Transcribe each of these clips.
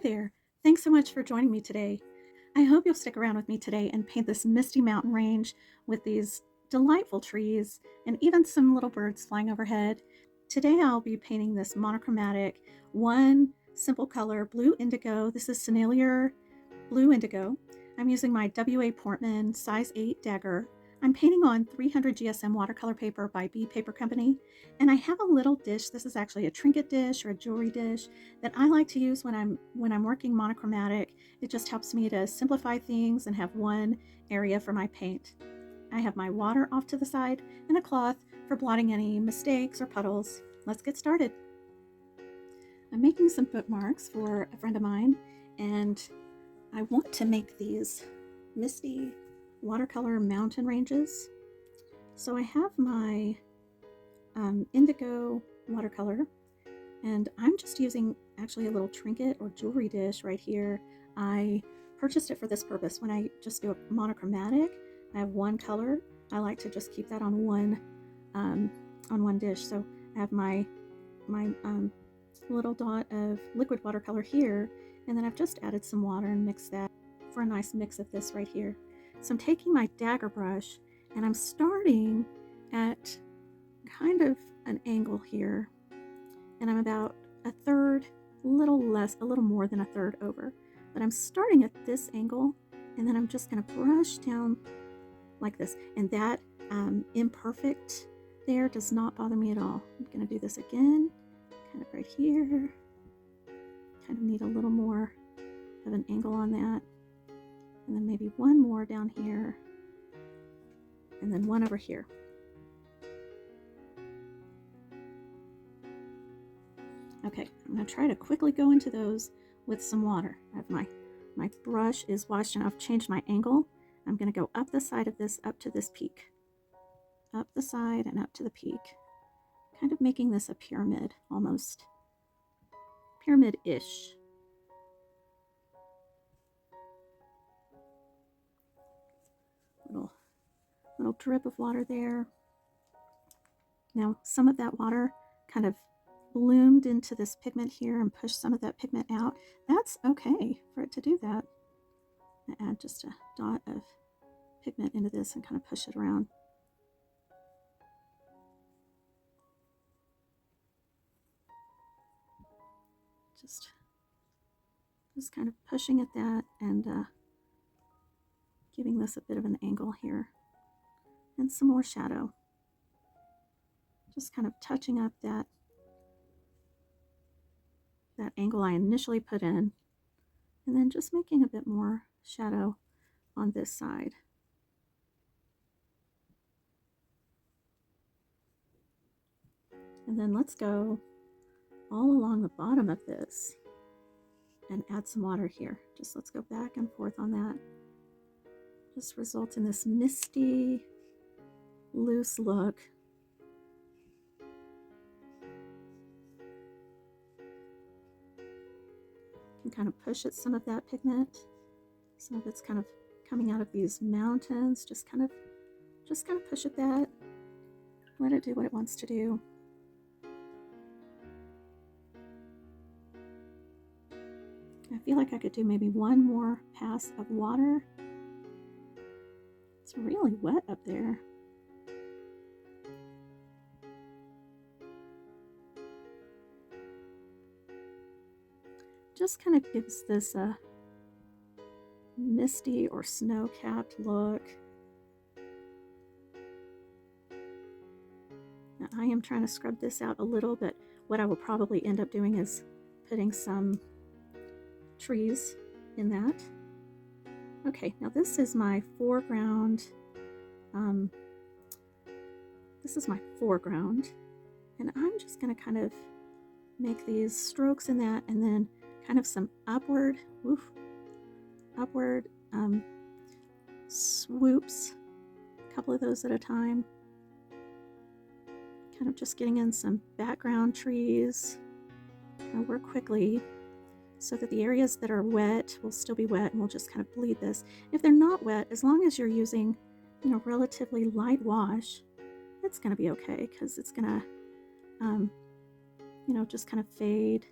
there. Thanks so much for joining me today. I hope you'll stick around with me today and paint this misty mountain range with these delightful trees and even some little birds flying overhead. Today I'll be painting this monochromatic one simple color blue indigo. This is Sennelier blue indigo. I'm using my WA Portman size 8 Dagger. I'm painting on 300 GSM watercolor paper by B Paper Company, and I have a little dish. This is actually a trinket dish or a jewelry dish that I like to use when I'm working monochromatic. It just helps me to simplify things and have one area for my paint. I have my water off to the side and a cloth for blotting any mistakes or puddles. Let's get started. I'm making some bookmarks for a friend of mine, and I want to make these misty watercolor mountain ranges. So I have my indigo watercolor, and I'm just using actually a little trinket or jewelry dish right here. I purchased it for this purpose. When I just do a monochromatic, I have one color. I like to just keep that on one dish. So I have my little dot of liquid watercolor here, and then I've just added some water and mixed that for a nice mix of this right here. So I'm taking my Dagger brush and I'm starting at kind of an angle here, and I'm about a third, a little more than a third over, but I'm starting at this angle, and then I'm just going to brush down like this, and that imperfect there does not bother me at all. I'm going to do this again, kind of right here. Kind of need a little more of an angle on that, and then maybe one more down here, and then one over here. Okay, I'm going to try to quickly go into those with some water. I have my brush is washed, and I've changed my angle. I'm going to go up the side of this up to this peak. Up the side and up to the peak. Kind of making this a pyramid almost. Pyramid-ish. Little drip of water there. Now some of that water kind of bloomed into this pigment here and pushed some of that pigment out. That's okay for it to do that. I add just a dot of pigment into this and kind of push it around. Just kind of pushing at that and giving this a bit of an angle here. And some more shadow. Just kind of touching up that angle I initially put in, and then just making a bit more shadow on this side. And then let's go all along the bottom of this and add some water here. Just let's go back and forth on that. Just results in this misty, loose look. Can kind of push at some of that pigment. Some of it's kind of coming out of these mountains. Just kind of push at that. Let it do what it wants to do. I feel like I could do maybe one more pass of water. It's really wet up there. Just kind of gives this a misty or snow-capped look. Now I am trying to scrub this out a little, but what I will probably end up doing is putting some trees in that. Okay, now this is my foreground. This is my foreground, and I'm just going to kind of make these strokes in that, and then kind of some upward swoops, a couple of those at a time. Kind of just getting in some background trees. I'll work quickly so that the areas that are wet will still be wet, and we'll just kind of bleed this. If they're not wet, as long as you're using, relatively light wash, it's going to be okay, because it's going to, just kind of fade.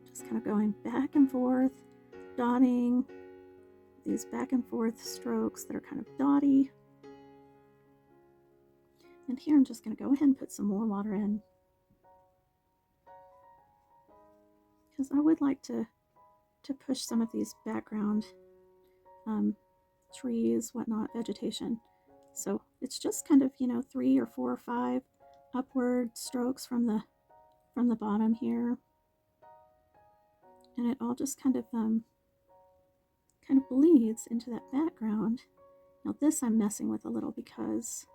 Just kind of going back and forth, dotting these back and forth strokes that are kind of dotty. And here I'm just going to go ahead and put some more water in, because I would like to push some of these background trees, whatnot, vegetation. So it's just kind of, 3 or 4 or 5 upward strokes from the bottom here, and it all just kind of bleeds into that background. Now this I'm messing with a little because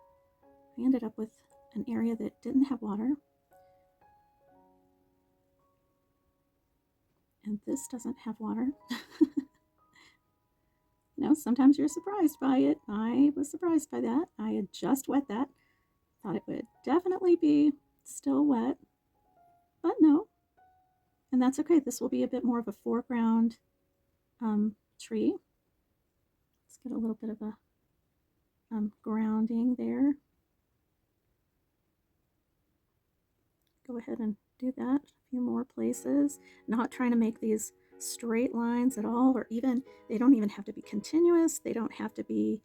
I ended up with an area that didn't have water, and this doesn't have water. Sometimes you're surprised by it. I was surprised by that. I had just wet that. Thought it would definitely be still wet, but no. And that's okay. This will be a bit more of a foreground tree. Let's get a little bit of a grounding there. Go ahead and do that a few more places. Not trying to make these straight lines at all, or even, they don't even have to be continuous. They don't have to be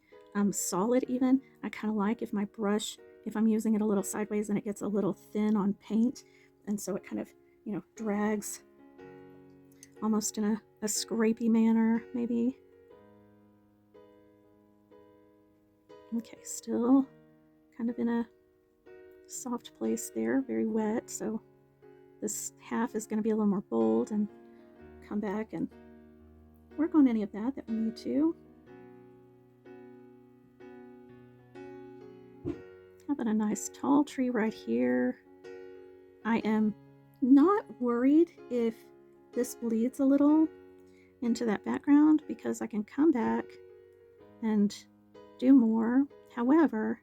solid even. I kind of like if my brush, if I'm using it a little sideways and it gets a little thin on paint, and so it kind of, drags almost in a scrapey manner, maybe. Okay, still kind of in a soft place there, very wet, so this half is going to be a little more bold, and come back and work on any of that we need to. How about a nice tall tree right here? I am not worried if this bleeds a little into that background, because I can come back and do more. However,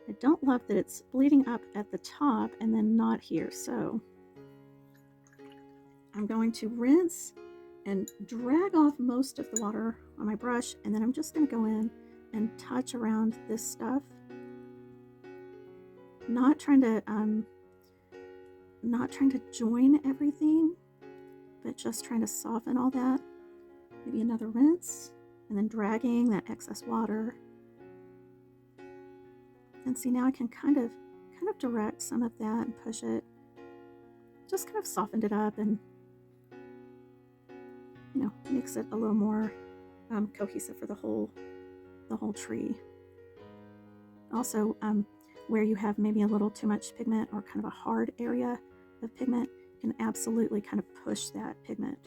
I don't love that it's bleeding up at the top and then not here, so I'm going to rinse and drag off most of the water on my brush, and then I'm just going to go in and touch around this stuff, not trying to join everything, but just trying to soften all that. Maybe another rinse, and then dragging that excess water. And see, now I can kind of direct some of that and push it. Just kind of softened it up, and makes it a little more cohesive for the whole tree. Also, where you have maybe a little too much pigment or kind of a hard area of pigment, can absolutely kind of push that pigment.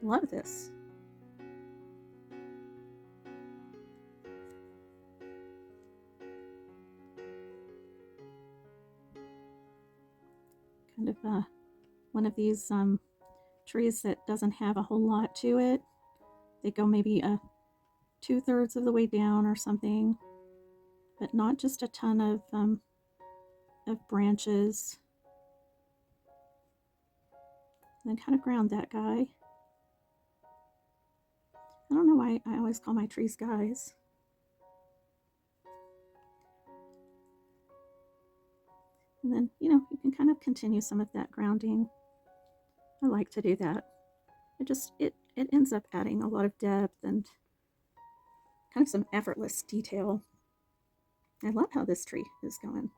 Love this. Kind of one of these trees that doesn't have a whole lot to it. They go maybe 2/3 of the way down or something, but not just a ton of branches. And then kind of ground that guy. I don't know why I always call my trees guys. And then, you can kind of continue some of that grounding. I like to do that. It ends up adding a lot of depth and kind of some effortless detail. I love how this tree is going.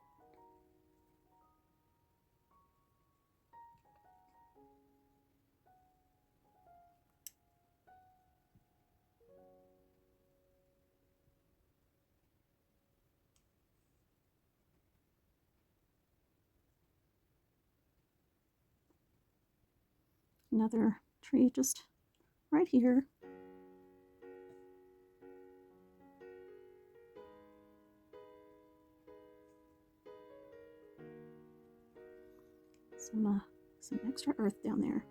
Another tree just right here. Some extra earth down there.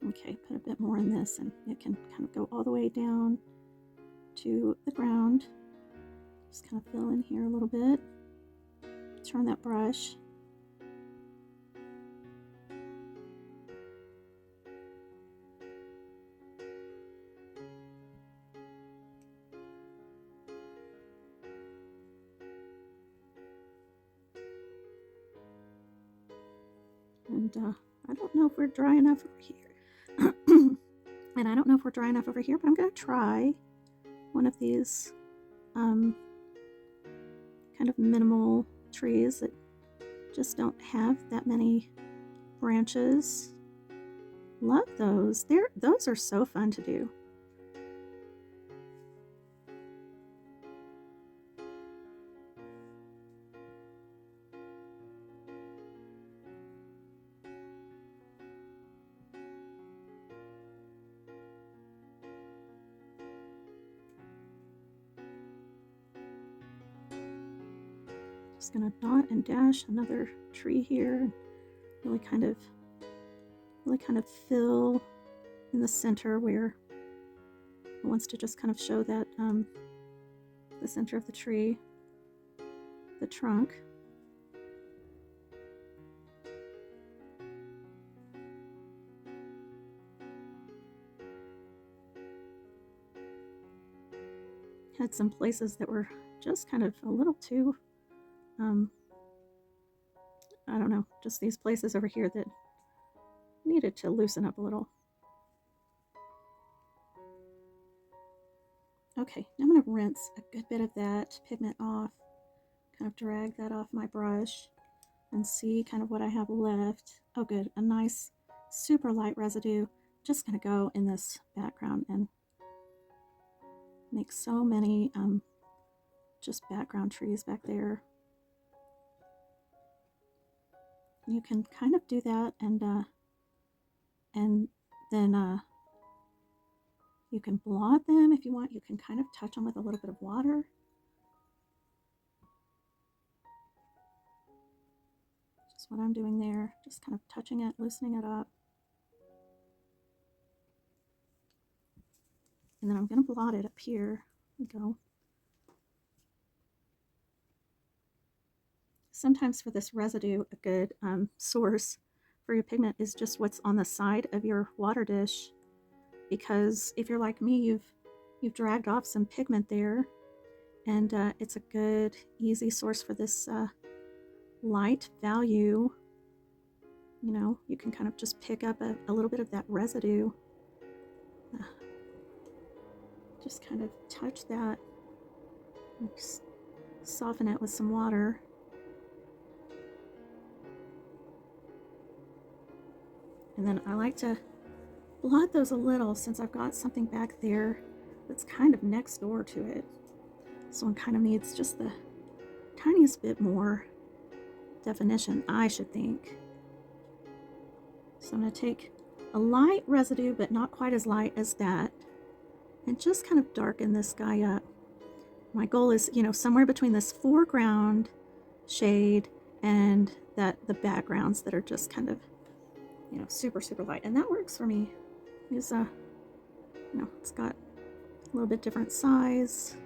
Okay, put a bit more in this, and it can kind of go all the way down to the ground. Just kind of fill in here a little bit. Turn that brush. And I don't know if we're dry enough over here. And I don't know if we're dry enough over here, but I'm going to try one of these kind of minimal trees that just don't have that many branches. Love those. Those are so fun to do. Just gonna dot and dash another tree here. Really kind of fill in the center where it wants to just kind of show that the center of the tree, the trunk. Had some places that were just kind of a little too I don't know, just these places over here that needed to loosen up a little. Okay, now I'm going to rinse a good bit of that pigment off, kind of drag that off my brush and see kind of what I have left. Oh good, a nice super light residue. Just going to go in this background and make so many just background trees back there. You can kind of do that and then you can blot them if you want. You can kind of touch them with a little bit of water. Just what I'm doing there, just kind of touching it, loosening it up. And then I'm going to blot it up here. There we go. Sometimes for this residue, a good source for your pigment is just what's on the side of your water dish. Because if you're like me, you've dragged off some pigment there, and it's a good, easy source for this light value. You know, you can kind of just pick up a little bit of that residue. Just kind of touch that, and soften it with some water. And then I like to blot those a little since I've got something back there that's kind of next door to it. This one kind of needs just the tiniest bit more definition, I should think. So I'm going to take a light residue, but not quite as light as that, and just kind of darken this guy up. My goal is, you know, somewhere between this foreground shade and the backgrounds that are just kind of, you know, super, super light. And that works for me. Is you know, it's got a little bit different size.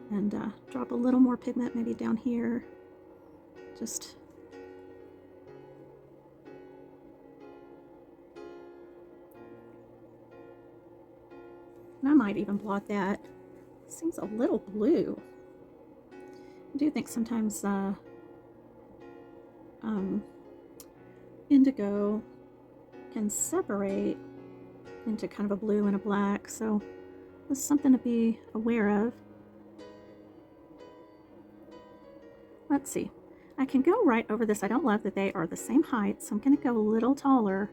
And drop a little more pigment maybe down here. Just and I might even blot that. It seems a little blue. I do think sometimes indigo can separate into kind of a blue and a black, so that's something to be aware of. Let's see. I can go right over this. I don't love that they are the same height, so I'm going to go a little taller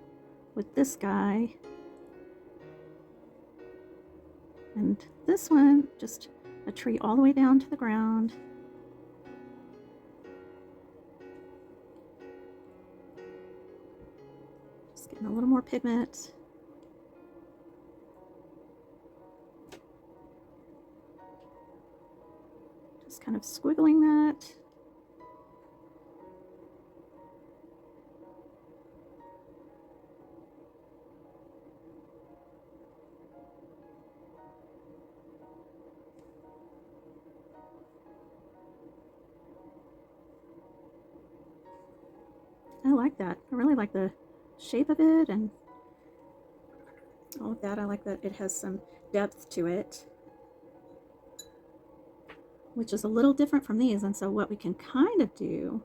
with this guy. And this one, just a tree all the way down to the ground. Just getting a little more pigment. Just kind of squiggling that. I like that. I really like the shape of it and all of that. I like that it has some depth to it, which is a little different from these. And so what we can kind of do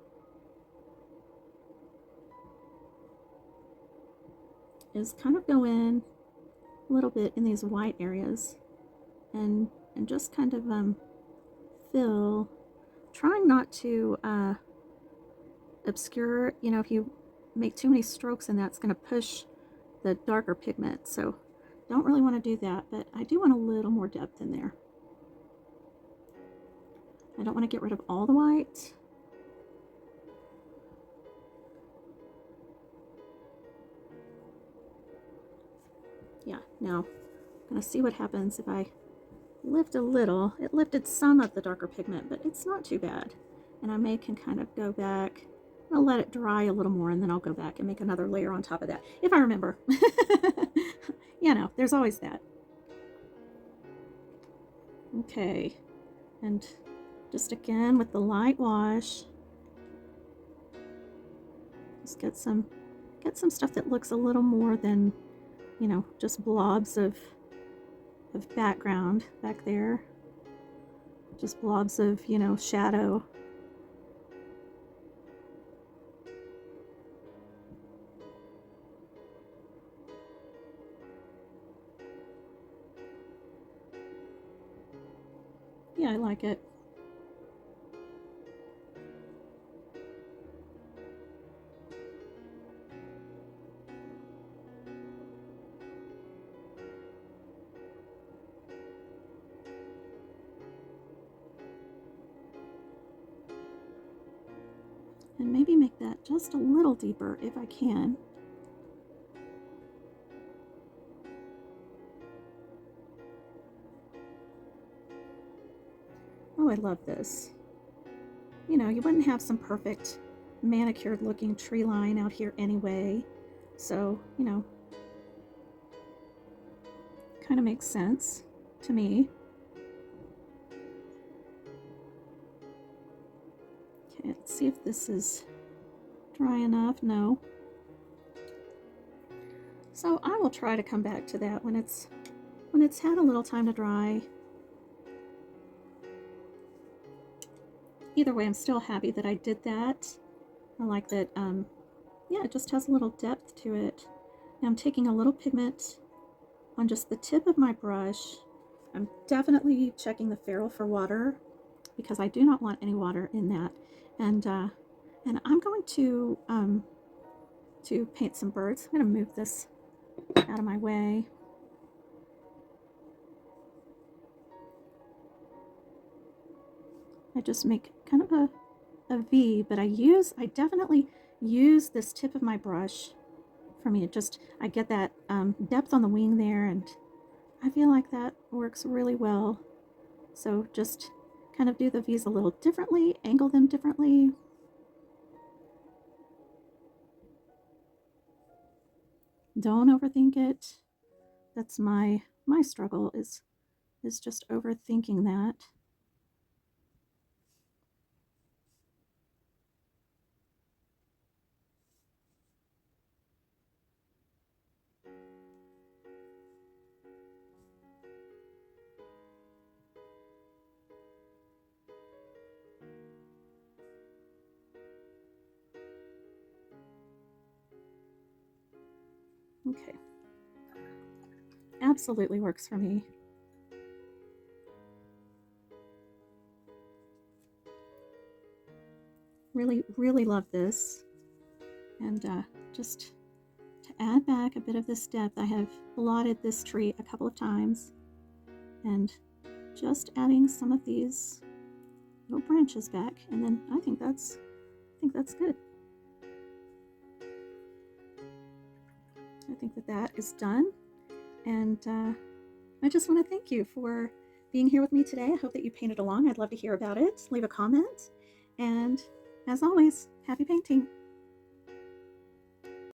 is kind of go in a little bit in these white areas and just kind of fill, trying not to obscure, you know, if you make too many strokes in that, it's going to push the darker pigment. So don't really want to do that, but I do want a little more depth in there. I don't want to get rid of all the white. Yeah, now I'm going to see what happens if I lift a little. It lifted some of the darker pigment, but it's not too bad. And I can kind of go back. I'll let it dry a little more, and then I'll go back and make another layer on top of that, if I remember. You know, there's always that. Okay, and just again with the light wash, just get some stuff that looks a little more than, you know, just blobs of background back there, just blobs of, you know, shadow. Yeah, I like it. And maybe make that just a little deeper if I can. Oh, I love this. You know, you wouldn't have some perfect manicured looking tree line out here anyway. So, you know, kind of makes sense to me. Okay, let's see if this is dry enough. No. So I will try to come back to that when it's had a little time to dry. Either way, I'm still happy that I did that. I like that, yeah, it just has a little depth to it. Now I'm taking a little pigment on just the tip of my brush. I'm definitely checking the ferrule for water because I do not want any water in that. And I'm going to paint some birds. I'm going to move this out of my way. I just make kind of a V, but I definitely use this tip of my brush for me. I get that depth on the wing there, and I feel like that works really well. So just kind of do the V's a little differently, angle them differently. Don't overthink it. That's my struggle is just overthinking that. Okay. Absolutely works for me. Really, really love this. And just to add back a bit of this depth, I have blotted this tree a couple of times and just adding some of these little branches back, and then I think that's good. I think that is done, and I just want to thank you for being here with me today. I hope that you painted along. I'd love to hear about it. Leave a comment, and as always, happy painting.